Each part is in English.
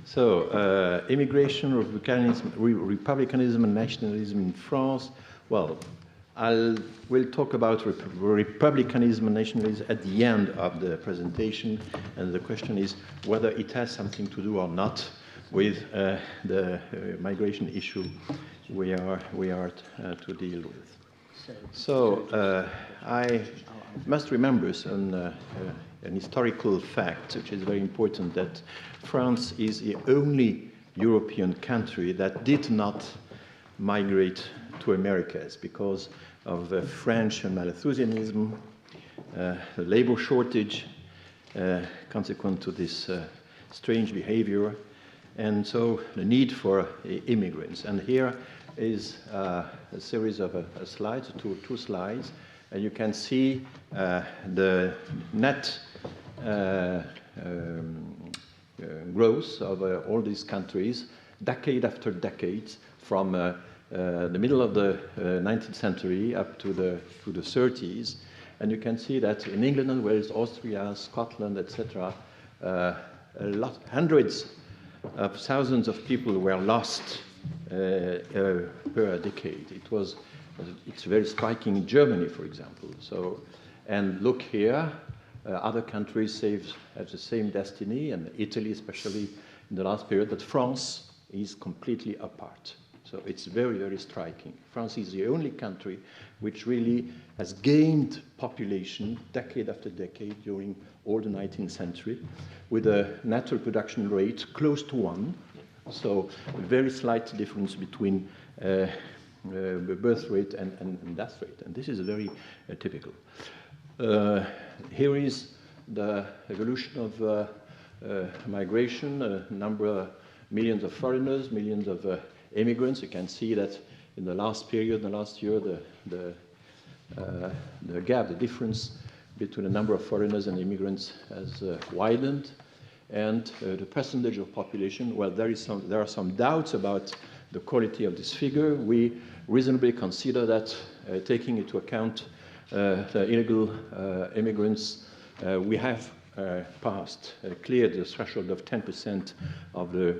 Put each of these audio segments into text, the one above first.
So, immigration, republicanism and nationalism in France. Well, we'll talk about republicanism and nationalism at the end of the presentation, and the question is whether it has something to do or not with the migration issue we are to deal with. So, I must remember an historical fact, which is very important, that France is the only European country that did not migrate to Americas because of the French Malthusianism, the labor shortage consequent to this strange behavior, and so the need for immigrants. And here is a series of slides, two slides, and you can see the net growth of all these countries, decade after decade, from the middle of the 19th century up to the 30s. And you can see that in England and Wales, Austria, Scotland, etc., hundreds of thousands of people were lost per decade. It's very striking in Germany, for example. So, and look here, other countries have the same destiny, and Italy especially in the last period, but France is completely apart. So it's very, very striking. France is the only country which really has gained population decade after decade during all the 19th century, with a natural production rate close to 1. So a very slight difference between the birth rate and death rate. And this is very typical. Here is the evolution of migration, millions of foreigners, millions of immigrants. You can see that in the last period, the last year, the gap, the difference between the number of foreigners and immigrants has widened. And the percentage of population, well, there are some doubts about the quality of this figure. We reasonably consider that, taking into account the illegal immigrants, we have cleared the threshold of 10% of the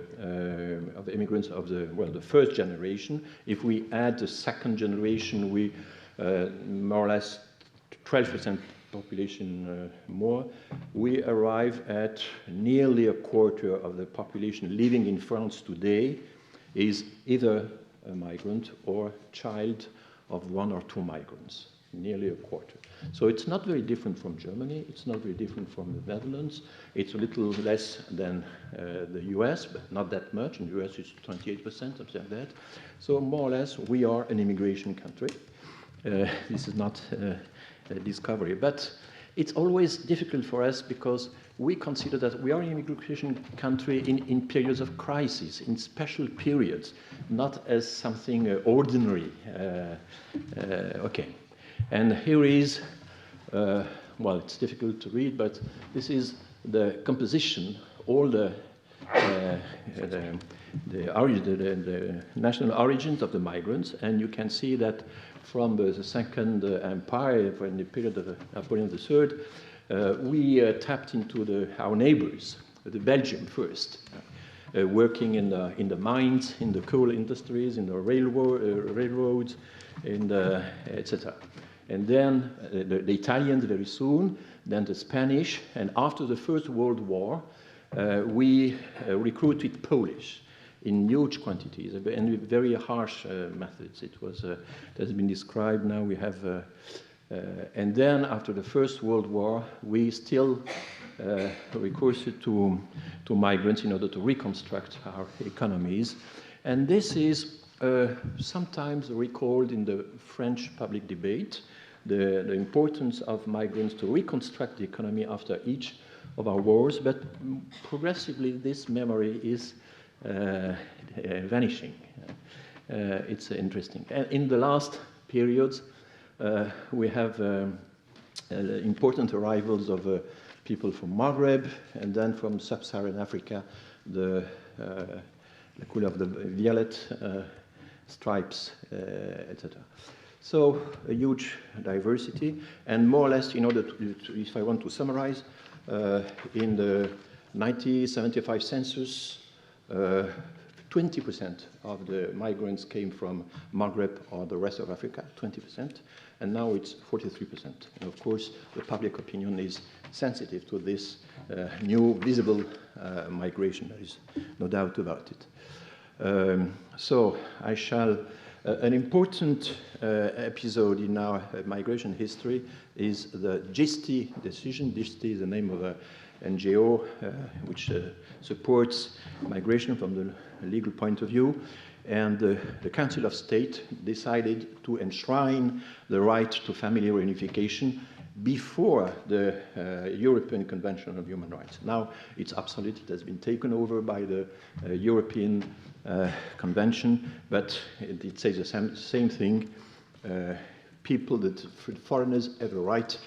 immigrants of the first generation. If we add the second generation, we more or less 12% population more. We arrive at nearly a quarter of the population living in France today is either a migrant or child of one or two migrants. Nearly a quarter. So it's not very different from Germany. It's not very different from the Netherlands. It's a little less than the US, but not that much. In the US, it's 28%, something like that. So more or less, we are an immigration country. This is not a discovery. But it's always difficult for us because we consider that we are an immigration country in periods of crisis, in special periods, not as something ordinary. Okay. And here is, well, it's difficult to read, but this is the composition, all the national origins of the migrants, and you can see that from the Second Empire, in the period of Napoleon III, we tapped into our neighbors, the Belgium first, working in the mines, in the coal industries, in the railroads, etc. And then the Italians very soon, then the Spanish, and after the First World War, we recruited Polish in huge quantities and with very harsh methods. It has been described now. We have, and then after the First World War, we still recurred to migrants in order to reconstruct our economies, and this is sometimes recalled in the French public debate, the importance of migrants to reconstruct the economy after each of our wars, but progressively this memory is vanishing. It's interesting. And in the last periods, we have important arrivals of people from Maghreb, and then from sub-Saharan Africa, the color of the violet stripes, etc. So a huge diversity, and more or less, in order to if I want to summarize, in the 1975 census, 20% of the migrants came from Maghreb or the rest of Africa, 20%, and now it's 43%. And of course, the public opinion is sensitive to this new visible migration. There is no doubt about it. So I shall, an important episode in our migration history is the GISTI decision. GISTI is the name of a NGO which supports migration from the legal point of view, and the Council of State decided to enshrine the right to family reunification before the European Convention on Human Rights. Now it's obsolete, it has been taken over by the European Convention, but it says the same thing. People, foreigners have a right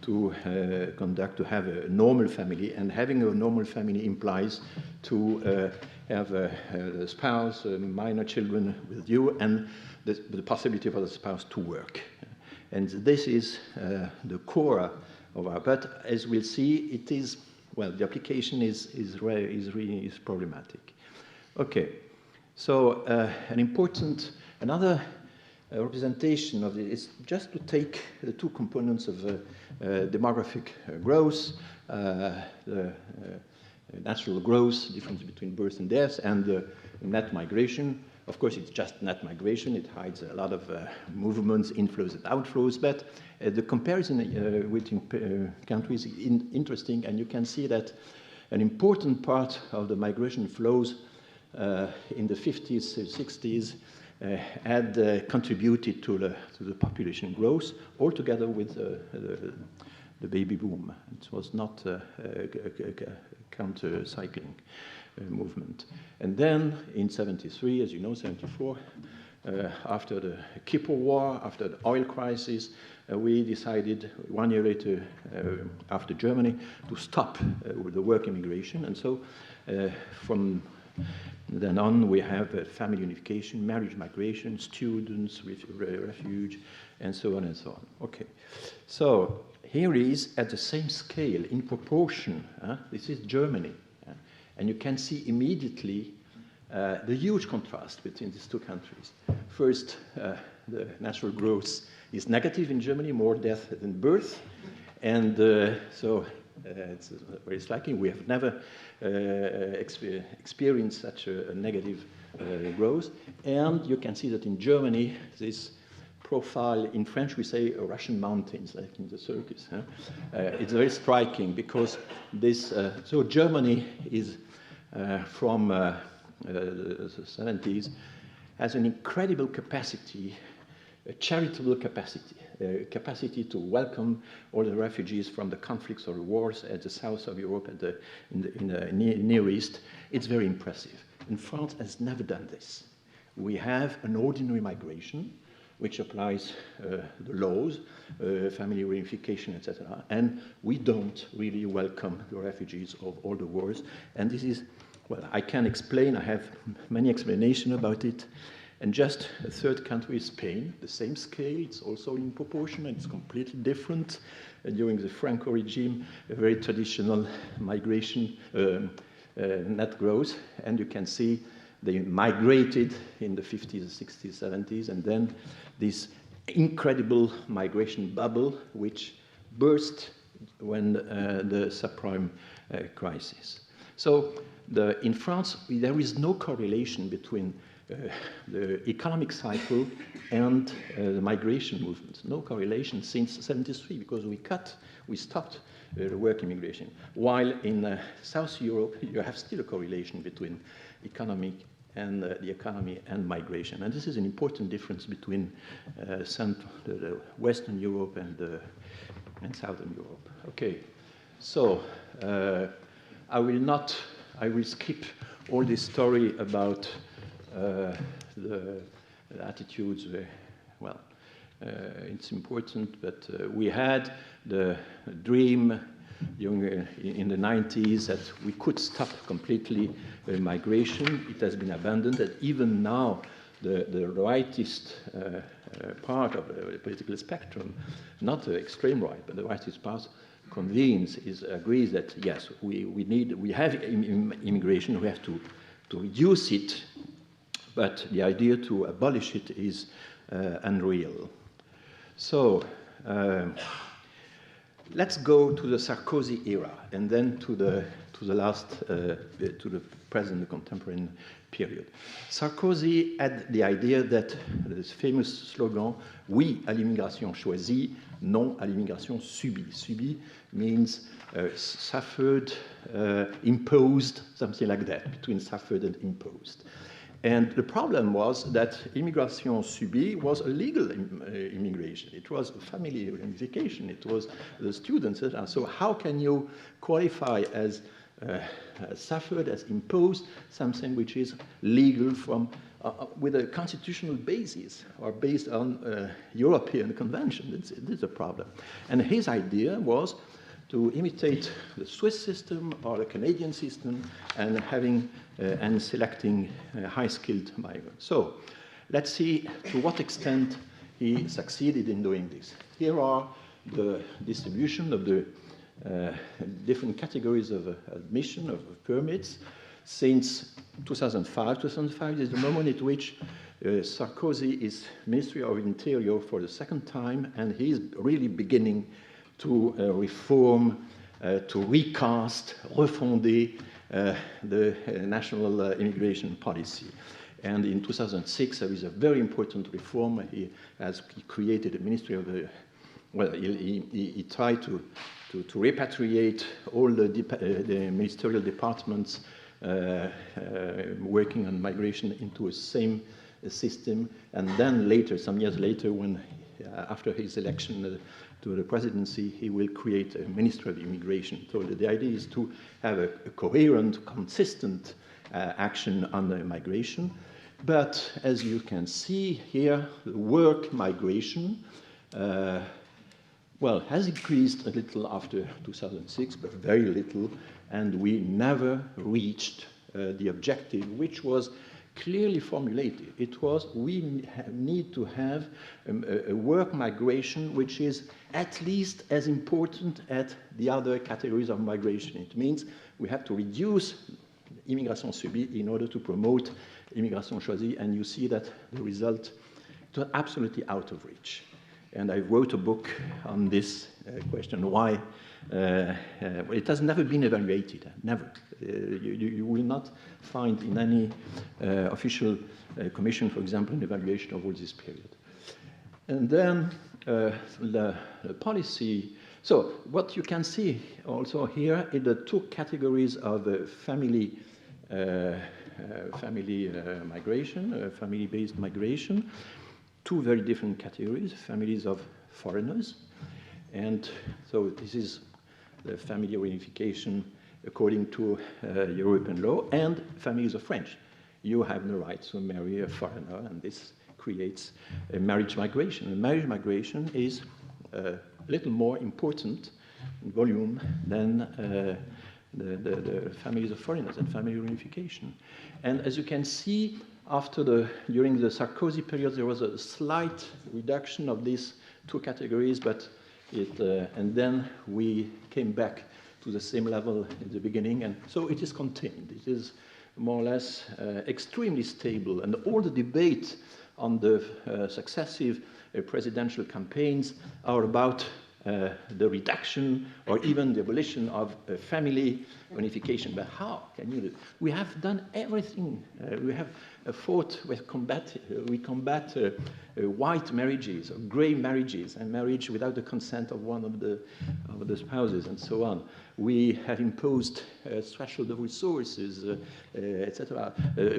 to have a normal family, and having a normal family implies to have a spouse, minor children with you, and the possibility for the spouse to work. And this is the core of our, but as we'll see, it is, well, the application is problematic. Okay, so another representation of it is just to take the two components of demographic growth, the natural growth, difference between birth and death, and the net migration. Of course, it's just net migration. It hides a lot of movements, inflows and outflows, but the comparison between countries is interesting, and you can see that an important part of the migration flows in the 50s, 60s, had contributed to the population growth, altogether with the baby boom. It was not a counter-cycling movement. And then in 73, as you know, 74, after the Kippur War, after the oil crisis, we decided 1 year later, after Germany, to stop with the work immigration. And so from then on, we have family unification, marriage migration, students with refuge, and so on and so on. Okay, so here is at the same scale, in proportion. This is Germany, and you can see immediately the huge contrast between these two countries. First, the natural growth is negative in Germany, more death than birth, and so it's very striking. We have never experienced such a negative growth. And you can see that in Germany, this profile, in French we say Russian mountains, like in the circus. It's very striking because this, so Germany is from the 70s, has an incredible capacity, a charitable capacity to welcome all the refugees from the conflicts or the wars at the south of Europe, in the Near East. It's very impressive. And France has never done this. We have an ordinary migration, which applies the laws, family reunification, etc. And we don't really welcome the refugees of all the wars. And this is, well, I can explain, I have many explanations about it. And just a third country is Spain, the same scale, it's also in proportion, and it's completely different. During the Franco regime, a very traditional migration, net growth, and you can see they migrated in the 50s, 60s, 70s, and then this incredible migration bubble, which burst when the subprime crisis. So in France, there is no correlation between the economic cycle and the migration movement. No correlation since 73, because we stopped the work immigration. While in South Europe, you have still a correlation between the economy and migration. And this is an important difference between Western Europe and Southern Europe. Okay, so I will skip all this story about the attitudes. Well, it's important, but we had the dream in the 90s that we could stop completely migration. It has been abandoned, and even now the rightist part of the political spectrum, not the extreme right, but the rightist part, agrees that yes, we have immigration, we have to reduce it, but the idea to abolish it is unreal. So let's go to the Sarkozy era, and then to the present contemporary period. Sarkozy had the idea that this famous slogan, oui à l'immigration choisie, non à l'immigration subie. Subie means suffered, imposed, something like that, between suffered and imposed. And the problem was that immigration subie was a legal immigration. It was family reunification. It was the students. So how can you qualify as suffered, as imposed, something which is legal from with a constitutional basis or based on European convention? This is a problem. And his idea was to imitate the Swiss system or the Canadian system and having and selecting high-skilled migrants. So let's see to what extent he succeeded in doing this. Here are the distribution of the different categories of admission, of permits, since 2005. 2005 is the moment at which Sarkozy is Ministry of Interior for the second time, and he is really beginning to reform, to recast, refonder the national immigration policy. And in 2006, there is a very important reform. He created a ministry of the, well, he tried to repatriate all the ministerial departments working on migration into a same system. And then later, some years later, when after his election to the presidency, he will create a Ministry of Immigration. So the idea is to have a coherent, consistent action on the migration. But as you can see here, the work migration, well, has increased a little after 2006, but very little, and we never reached the objective, which was clearly formulated. It was we need to have a work migration which is at least as important as the other categories of migration. It means we have to reduce immigration subie in order to promote immigration choisie, and you see that the result was absolutely out of reach. And I wrote a book on this question, why it has never been evaluated, never. You will not find in any official commission, for example, an evaluation of all this period. And then the policy. So what you can see also here is the two categories of family migration, family-based migration. Two very different categories, families of foreigners. And so this is the family reunification according to European law, and families of French. You have no right to marry a foreigner, and this creates a marriage migration. And marriage migration is a little more important in volume than the families of foreigners and family reunification. And as you can see, during the Sarkozy period, there was a slight reduction of these two categories, but and then we came back to the same level in the beginning, and so it is contained. It is more or less extremely stable, and all the debate on the successive presidential campaigns are about the reduction or even the abolition of family reunification. But how can you do it? We have done everything. We have fought with we combat white marriages, or gray marriages, and marriage without the consent of one of the spouses, and so on. We have imposed threshold of resources, etc.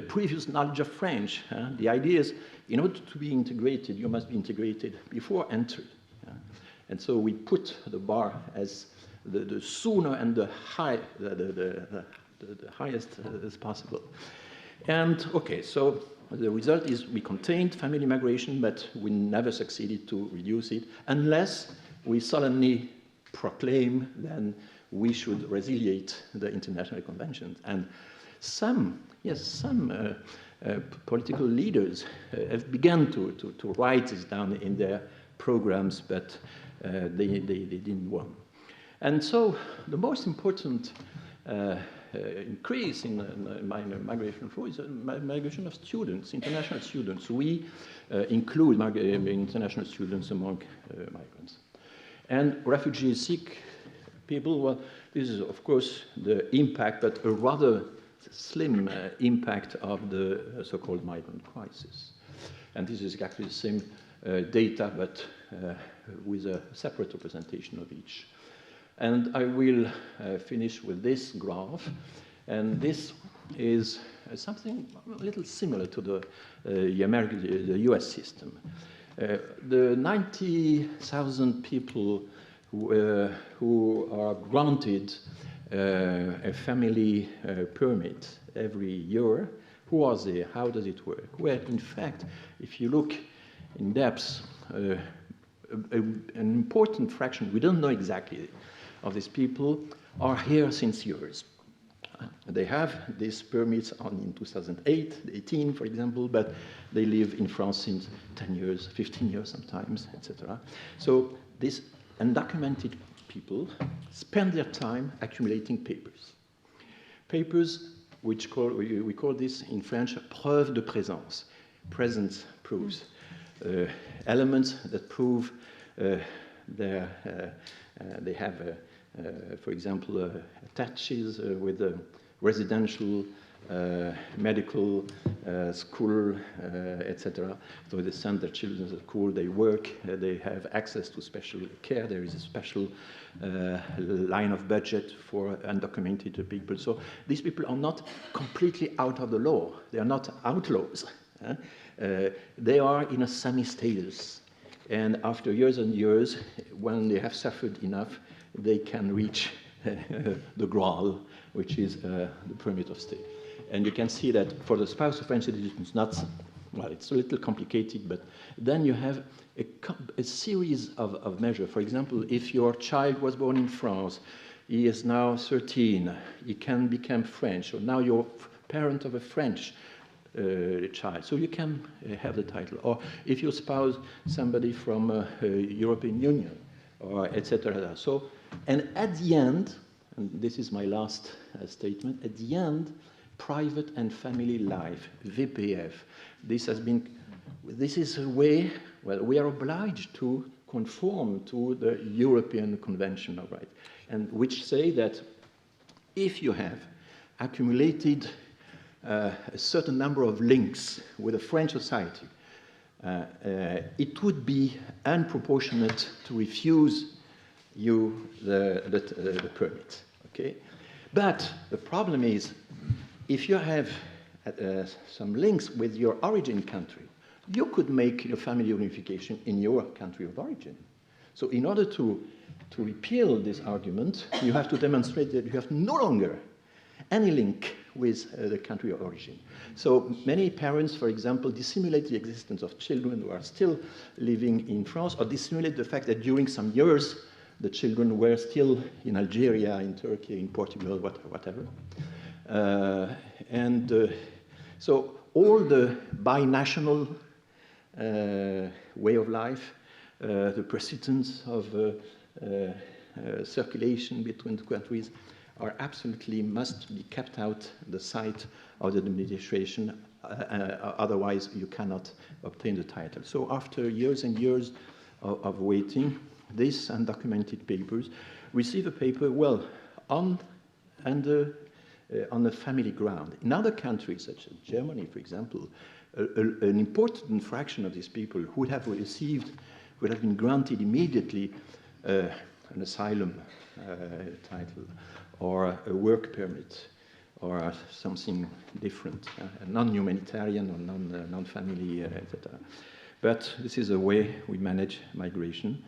Previous knowledge of French. The idea is, in order to be integrated, you must be integrated before entry. And so we put the bar as the sooner and the highest as possible. And okay, so the result is we contained family migration, but we never succeeded to reduce it unless we solemnly proclaim then we should resiliate the international conventions. And some political leaders have begun to write this down in their programs, but they didn't want. And so the most important increase in migration flow is a migration of students, international students. We include international students among migrants. And refugees seek people, well, this is, of course, the impact, but a rather slim impact of the so-called migrant crisis. And this is exactly the same data, but with a separate representation of each. And I will finish with this graph. And this is something a little similar to the US system. The 90,000 people who are granted a family permit every year, who are they? How does it work? Well, in fact, if you look in depth, an important fraction, we don't know exactly, of these people are here since years. They have these permits in 2008, 18, for example, but they live in France since 10 years, 15 years sometimes, etc. So these undocumented people spend their time accumulating papers. Papers which we call this in French preuve de présence, presence proofs, elements that prove they have, for example, attaches with a residential, medical, school, etc. So they send their children to school, they work, they have access to special care, there is a special line of budget for undocumented people. So these people are not completely out of the law. They are not outlaws. They are in a semi-status. And after years and years, when they have suffered enough, they can reach the Graal, which is the permit of stay. And you can see that for the spouse of French citizens, it's not, well, it's a little complicated, but then you have a series of measures. For example, if your child was born in France, he is now 13, he can become French, so now you're parent of a French child, so you can have the title. Or if you spouse somebody from European Union, or etc. So, and at the end, and this is my last statement, at the end, private and family life, VPF. This is a way, well, we are obliged to conform to the European Convention of Rights, and which say that if you have accumulated a certain number of links with a French society, it would be unproportionate to refuse you the permit. Okay, but the problem is, if you have some links with your origin country, you could make your family unification in your country of origin. So in order to repeal this argument, you have to demonstrate that you have no longer any link with the country of origin. So many parents, for example, dissimulate the existence of children who are still living in France, or dissimulate the fact that during some years the children were still in Algeria, in Turkey, in Portugal, whatever. So all the binational way of life, the precedence of circulation between the countries, are absolutely must be kept out the sight of the administration, otherwise you cannot obtain the title. So after years and years of waiting, these undocumented papers receive a paper, well, on the family ground. In other countries, such as Germany, for example, an important fraction of these people would have been granted immediately an asylum title, or a work permit, or something different, a non-humanitarian or non-family, etc. But this is the way we manage migration,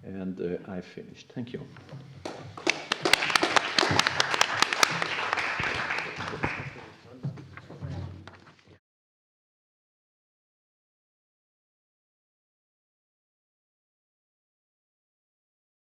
and I've finished. Thank you.